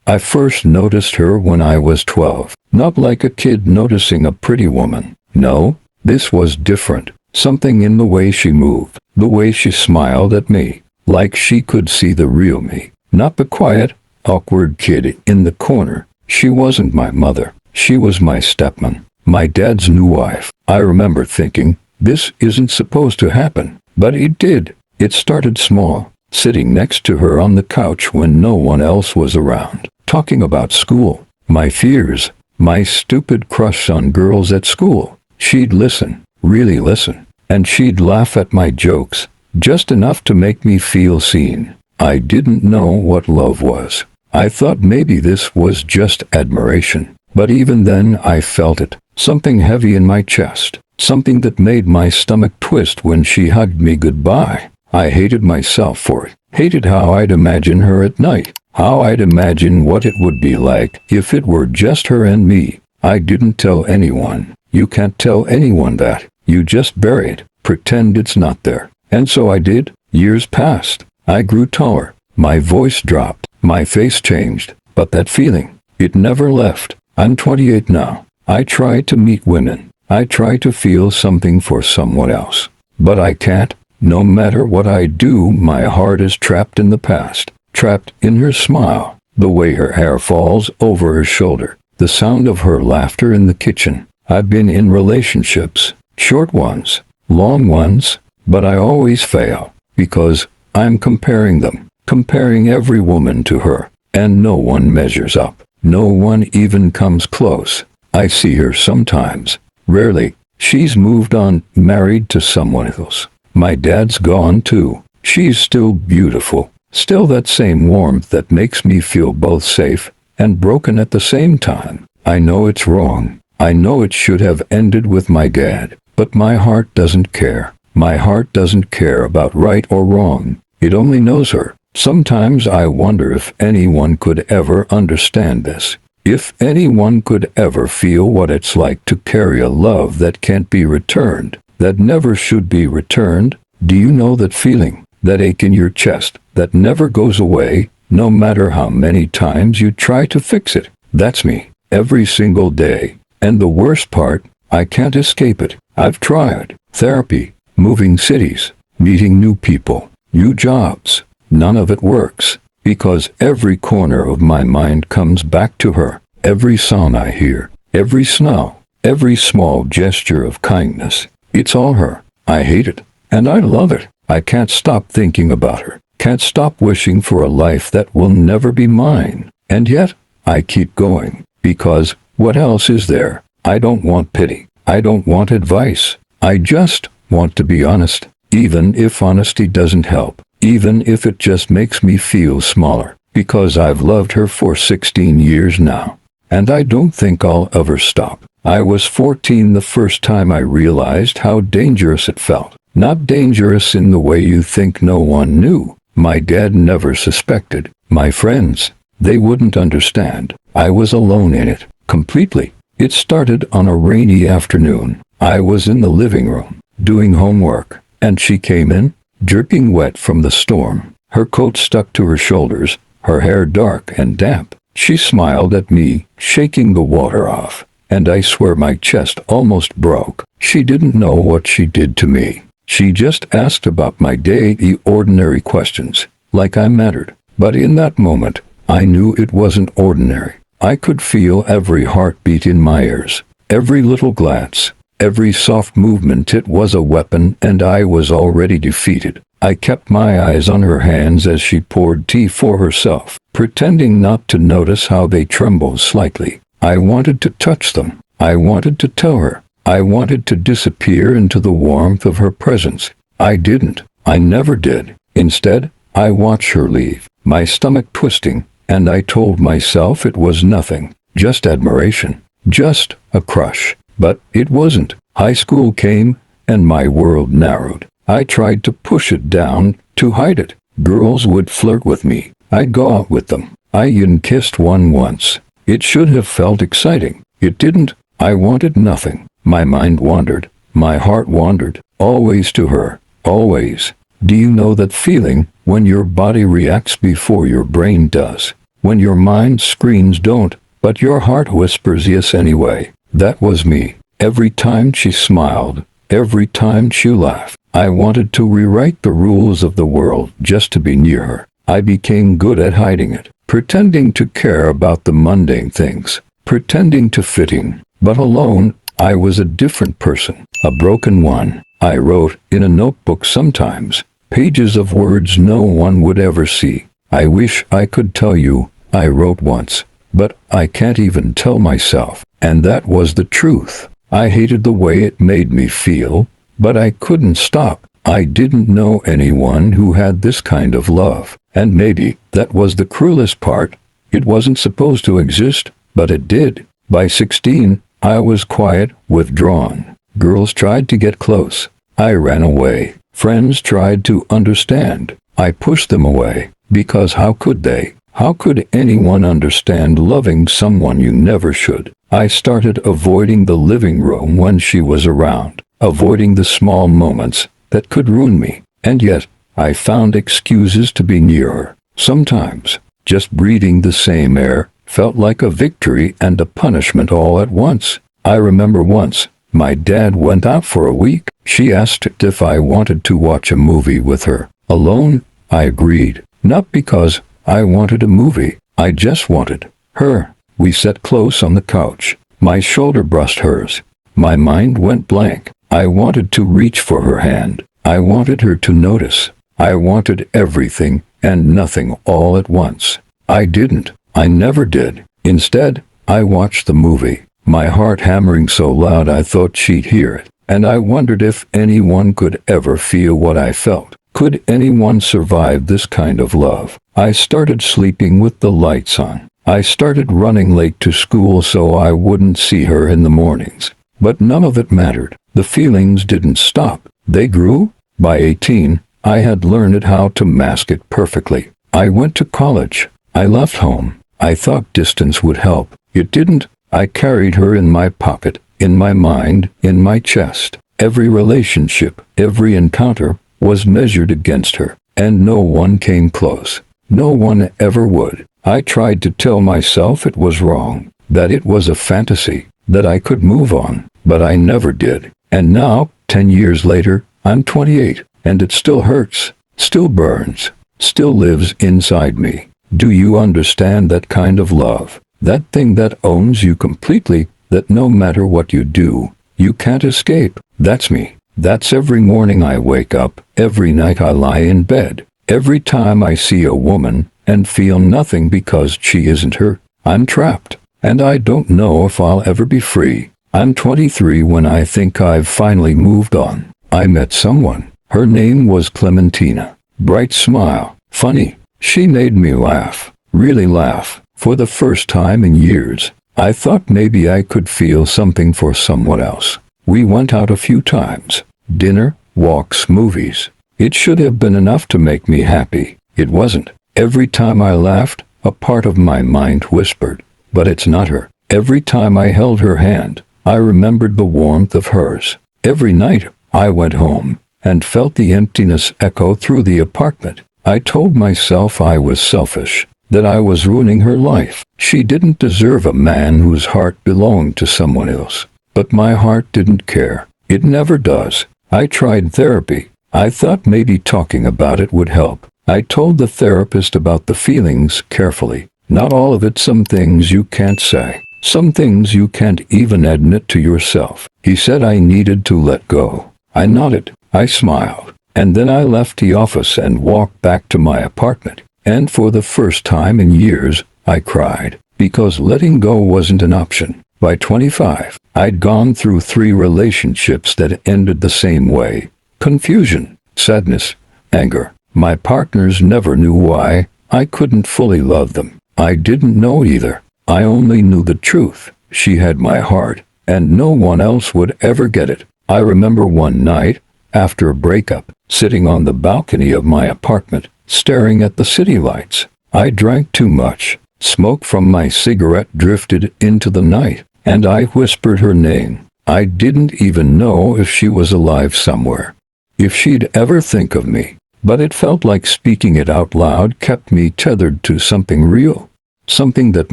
I first noticed her when I was 12. Not like a kid noticing a pretty woman. No, this was different. Something in the way she moved, the way she smiled at me, like she could see the real me, not the quiet, awkward kid in the corner. She wasn't my mother. She was my stepmom, my dad's new wife. I remember thinking, this isn't supposed to happen. But it did. It started small, sitting next to her on the couch when no one else was around, talking about school, my fears, my stupid crush on girls at school. She'd listen, really listen, and she'd laugh at my jokes, just enough to make me feel seen. I didn't know what love was. I thought maybe this was just admiration. But even then I felt it, something heavy in my chest, something that made my stomach twist when she hugged me goodbye. I hated myself for it, hated how I'd imagine her at night, how I'd imagine what it would be like if it were just her and me. I didn't tell anyone. You can't tell anyone that. You just bury it, pretend it's not there. And so I did. Years passed. I grew taller. My voice dropped. My face changed. But that feeling, it never left. I'm 28 now. I try to meet women. I try to feel something for someone else. But I can't. No matter what I do, my heart is trapped in the past. Trapped in her smile. The way her hair falls over her shoulder. The sound of her laughter in the kitchen. I've been in relationships. Short ones. Long ones. But I always fail. Because I'm comparing them. Comparing every woman to her. And no one measures up. No one even comes close. I see her sometimes. Rarely. She's moved on, married to someone else. My dad's gone too. She's still beautiful. Still that same warmth that makes me feel both safe and broken at the same time. I know it's wrong. I know it should have ended with my dad. But my heart doesn't care. My heart doesn't care about right or wrong. It only knows her. Sometimes I wonder if anyone could ever understand this. If anyone could ever feel what it's like to carry a love that can't be returned, that never should be returned. Do you know that feeling, that ache in your chest, that never goes away, no matter how many times you try to fix it? That's me, every single day. And the worst part, I can't escape it. I've tried. Therapy, moving cities, meeting new people, new jobs. None of it works, because every corner of my mind comes back to her. Every song I hear, every smell, every small gesture of kindness. It's all her. I hate it, and I love it. I can't stop thinking about her. Can't stop wishing for a life that will never be mine. And yet, I keep going, because what else is there? I don't want pity. I don't want advice. I just want to be honest, even if honesty doesn't help. Even if it just makes me feel smaller, because I've loved her for 16 years now. And I don't think I'll ever stop. I was 14 the first time I realized how dangerous it felt. Not dangerous in the way you think no one knew. My dad never suspected. My friends, they wouldn't understand. I was alone in it, completely. It started on a rainy afternoon. I was in the living room, doing homework, and she came in, dripping wet from the storm, her coat stuck to her shoulders, her hair dark and damp. She smiled at me, shaking the water off, and I swear my chest almost broke. She didn't know what she did to me. She just asked about my day, the ordinary questions, like I mattered. But in that moment, I knew it wasn't ordinary. I could feel every heartbeat in my ears, every little glance. Every soft movement. It was a weapon, and I was already defeated. I kept my eyes on her hands as she poured tea for herself, pretending not to notice how they trembled slightly. I wanted to touch them. I wanted to tell her. I wanted to disappear into the warmth of her presence. I didn't. I never did. Instead, I watched her leave, my stomach twisting, and I told myself it was nothing, just admiration, just a crush. But it wasn't. High school came, and my world narrowed. I tried to push it down, to hide it. Girls would flirt with me. I'd go out with them. I even kissed one once. It should have felt exciting. It didn't. I wanted nothing. My mind wandered. My heart wandered. Always to her. Always. Do you know that feeling, when your body reacts before your brain does? when your mind screams don't, but your heart whispers yes anyway. That was me. Every time she smiled, every time she laughed, I wanted to rewrite the rules of the world just to be near her. I became good at hiding it, pretending to care about the mundane things, pretending to fit in. But alone, I was a different person, a broken one. I wrote in a notebook sometimes, pages of words no one would ever see. I wish I could tell you, I wrote once, but I can't even tell myself. And that was the truth. I hated the way it made me feel, but I couldn't stop. I didn't know anyone who had this kind of love. And maybe that was the cruelest part. It wasn't supposed to exist, but it did. By 16, I was quiet, withdrawn. Girls tried to get close. I ran away. Friends tried to understand. I pushed them away. Because how could they? How could anyone understand loving someone you never should? I started avoiding the living room when she was around, avoiding the small moments that could ruin me. And yet, I found excuses to be near her. Sometimes, just breathing the same air felt like a victory and a punishment all at once. I remember once, my dad went out for a week. She asked if I wanted to watch a movie with her. Alone, I agreed. Not because I wanted a movie. I just wanted her. We sat close on the couch. My shoulder brushed hers. My mind went blank. I wanted to reach for her hand. I wanted her to notice. I wanted everything and nothing all at once. I didn't. I never did. Instead, I watched the movie, my heart hammering so loud I thought she'd hear it. And I wondered if anyone could ever feel what I felt. Could anyone survive this kind of love? I started sleeping with the lights on. I started running late to school so I wouldn't see her in the mornings. But none of it mattered. The feelings didn't stop. They grew. By 18, I had learned how to mask it perfectly. I went to college. I left home. I thought distance would help. It didn't. I carried her in my pocket, in my mind, in my chest. Every relationship, every encounter was measured against her, and no one came close. No one ever would. I tried to tell myself it was wrong, that it was a fantasy, that I could move on, but I never did. And now, 10 years later, I'm 28, and it still hurts, still burns, still lives inside me. Do you understand that kind of love? That thing that owns you completely, that no matter what you do, you can't escape. That's me. That's every morning I wake up, every night I lie in bed, every time I see a woman and feel nothing because she isn't her. I'm trapped, and I don't know if I'll ever be free. I'm 23 when I think I've finally moved on. I met someone. Her name was Clementina. Bright smile. Funny. She made me laugh. Really laugh. For the first time in years, I thought maybe I could feel something for someone else. We went out a few times. Dinner, walks, movies. It should have been enough to make me happy. It wasn't. Every time I laughed, a part of my mind whispered, but it's not her. Every time I held her hand, I remembered the warmth of hers. Every night, I went home and felt the emptiness echo through the apartment. I told myself I was selfish, that I was ruining her life. She didn't deserve a man whose heart belonged to someone else. But my heart didn't care. It never does. I tried therapy. I thought maybe talking about it would help. I told the therapist about the feelings carefully. Not all of it, some things you can't say. Some things you can't even admit to yourself. He said I needed to let go. I nodded. I smiled. And then I left the office and walked back to my apartment. And for the first time in years, I cried. Because letting go wasn't an option. By 25, I'd gone through 3 relationships that ended the same way. Confusion, sadness, anger. My partners never knew why. I couldn't fully love them. I didn't know either. I only knew the truth. She had my heart, and no one else would ever get it. I remember one night, after a breakup, sitting on the balcony of my apartment, staring at the city lights. I drank too much. Smoke from my cigarette drifted into the night, and I whispered her name. I didn't even know if she was alive somewhere, if she'd ever think of me. But it felt like speaking it out loud kept me tethered to something real. something that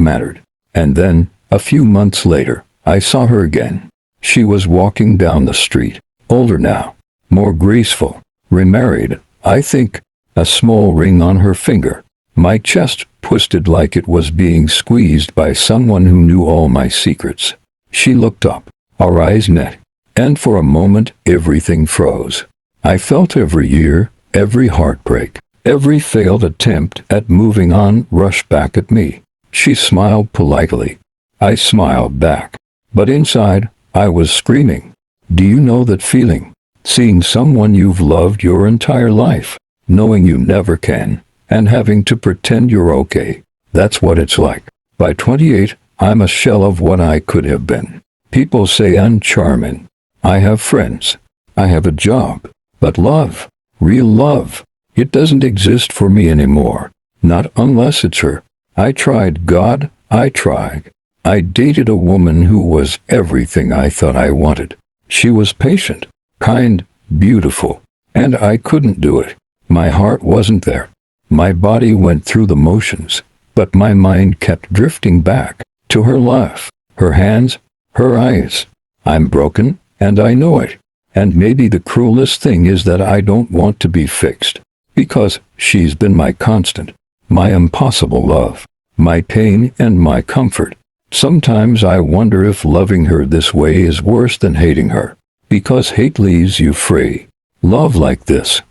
mattered. And then, a few months later, I saw her again. She was walking down the street, older now, more graceful, remarried, I think, a small ring on her finger. My chest twisted like it was being squeezed by someone who knew all my secrets. She looked up, our eyes met, and for a moment everything froze. I felt every year, every heartbreak, every failed attempt at moving on rush back at me. She smiled politely. I smiled back. But inside, I was screaming. Do you know that feeling? Seeing someone you've loved your entire life, knowing you never can, and having to pretend you're okay. That's what it's like. By 28, I'm a shell of what I could have been. People say I'm charming. I have friends. I have a job. But love, real love, it doesn't exist for me anymore. Not unless it's her. I tried, God, I tried. I dated a woman who was everything I thought I wanted. She was patient, kind, beautiful, and I couldn't do it. My heart wasn't there. My body went through the motions, but my mind kept drifting back to her laugh, her hands, her eyes. I'm broken, and I know it. And maybe the cruelest thing is that I don't want to be fixed, because she's been my constant, my impossible love, my pain and my comfort. Sometimes I wonder if loving her this way is worse than hating her, because hate leaves you free. Love like this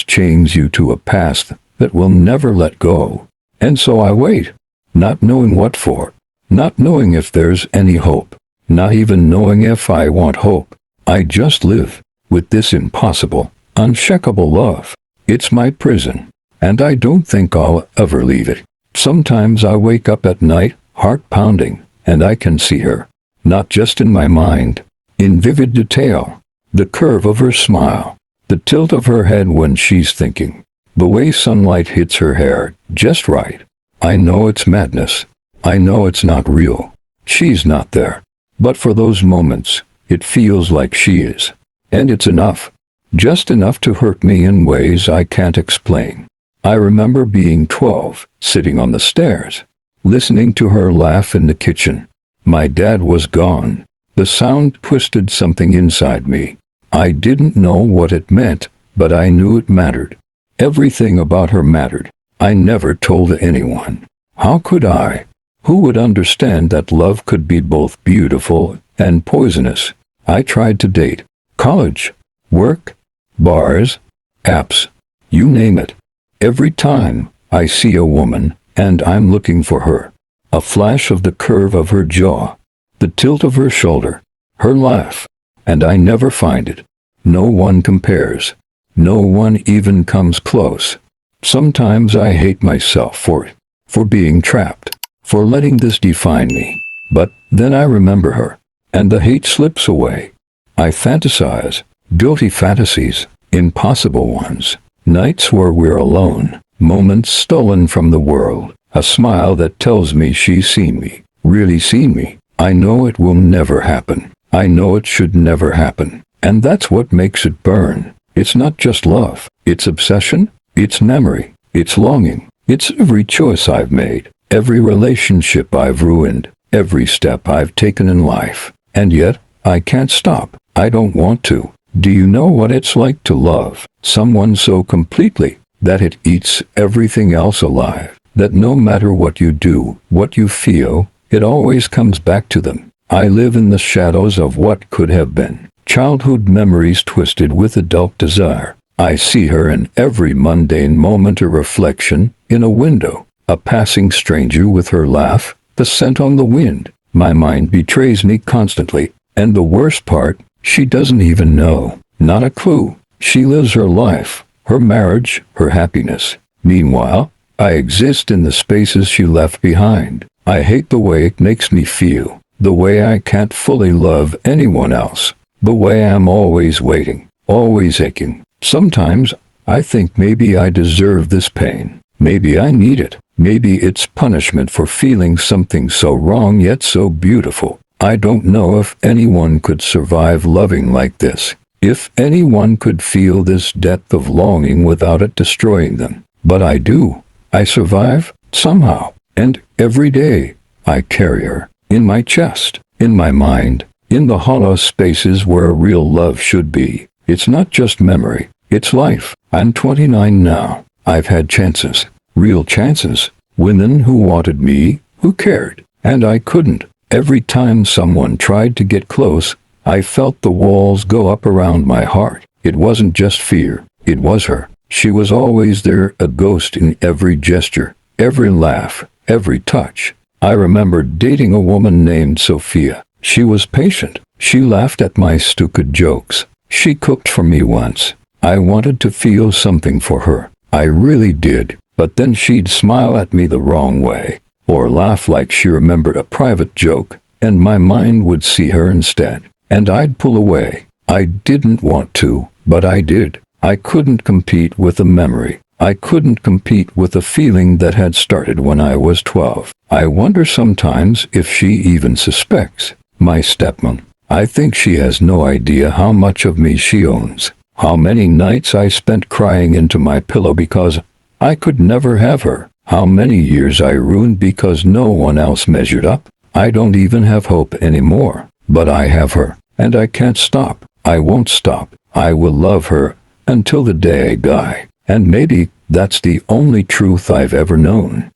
chains you to a past that will never let go. And so I wait, not knowing what for, not knowing if there's any hope, not even knowing if I want hope. I just live with this impossible, unshakable love. It's my prison, and I don't think I'll ever leave it. Sometimes I wake up at night, heart pounding, and I can see her, not just in my mind, in vivid detail. The curve of her smile, the tilt of her head when she's thinking, the way sunlight hits her hair, just right. I know it's madness. I know it's not real. She's not there. But for those moments, it feels like she is. And it's enough. Just enough to hurt me in ways I can't explain. I remember being 12, sitting on the stairs, listening to her laugh in the kitchen. My dad was gone. The sound twisted something inside me. I didn't know what it meant, but I knew it mattered. Everything about her mattered. I never told anyone. How could I? Who would understand that love could be both beautiful and poisonous? I tried to date. College, work, bars, apps, you name it. Every time I see a woman, and I'm looking for her. A flash of the curve of her jaw, the tilt of her shoulder, her laugh, and I never find it. No one compares. No one even comes close. Sometimes I hate myself for it, for being trapped, for letting this define me. But then I remember her, and the hate slips away. I fantasize, guilty fantasies, impossible ones, nights where we're alone, moments stolen from the world, a smile that tells me she's seen me, really seen me. I know it will never happen. I know it should never happen. And that's what makes it burn. It's not just love. It's obsession. It's memory. It's longing. It's every choice I've made, every relationship I've ruined, every step I've taken in life. And yet, I can't stop. I don't want to. Do you know what it's like to love someone so completely that it eats everything else alive? That no matter what you do, what you feel, it always comes back to them. I live in the shadows of what could have been. Childhood memories twisted with adult desire. I see her in every mundane moment, a reflection in a window, a passing stranger with her laugh, the scent on the wind. My mind betrays me constantly, and the worst part, she doesn't even know. Not a clue. She lives her life, her marriage, her happiness. Meanwhile, I exist in the spaces she left behind. I hate the way it makes me feel, the way I can't fully love anyone else, the way I'm always waiting, always aching. Sometimes, I think maybe I deserve this pain. Maybe I need it. Maybe it's punishment for feeling something so wrong yet so beautiful. I don't know if anyone could survive loving like this, if anyone could feel this depth of longing without it destroying them. But I do. I survive, somehow. And every day, I carry her. In my chest, in my mind, in the hollow spaces where real love should be. It's not just memory, it's life. I'm 29 now. I've had chances. Real chances. Women who wanted me, who cared. And I couldn't. Every time someone tried to get close, I felt the walls go up around my heart. It wasn't just fear. It was her. She was always there, a ghost in every gesture, every laugh, every touch. I remember dating a woman named Sophia. She was patient. She laughed at my stupid jokes. She cooked for me once. I wanted to feel something for her. I really did. But then she'd smile at me the wrong way, or laugh like she remembered a private joke, and my mind would see her instead. And I'd pull away. I didn't want to, but I did. I couldn't compete with a memory. I couldn't compete with a feeling that had started when I was 12. I wonder sometimes if she even suspects. My stepmom. I think she has no idea how much of me she owns. How many nights I spent crying into my pillow because I could never have her. How many years I ruined because no one else measured up. I don't even have hope anymore. But I have her. And I can't stop. I won't stop. I will love her until the day I die. And maybe that's the only truth I've ever known.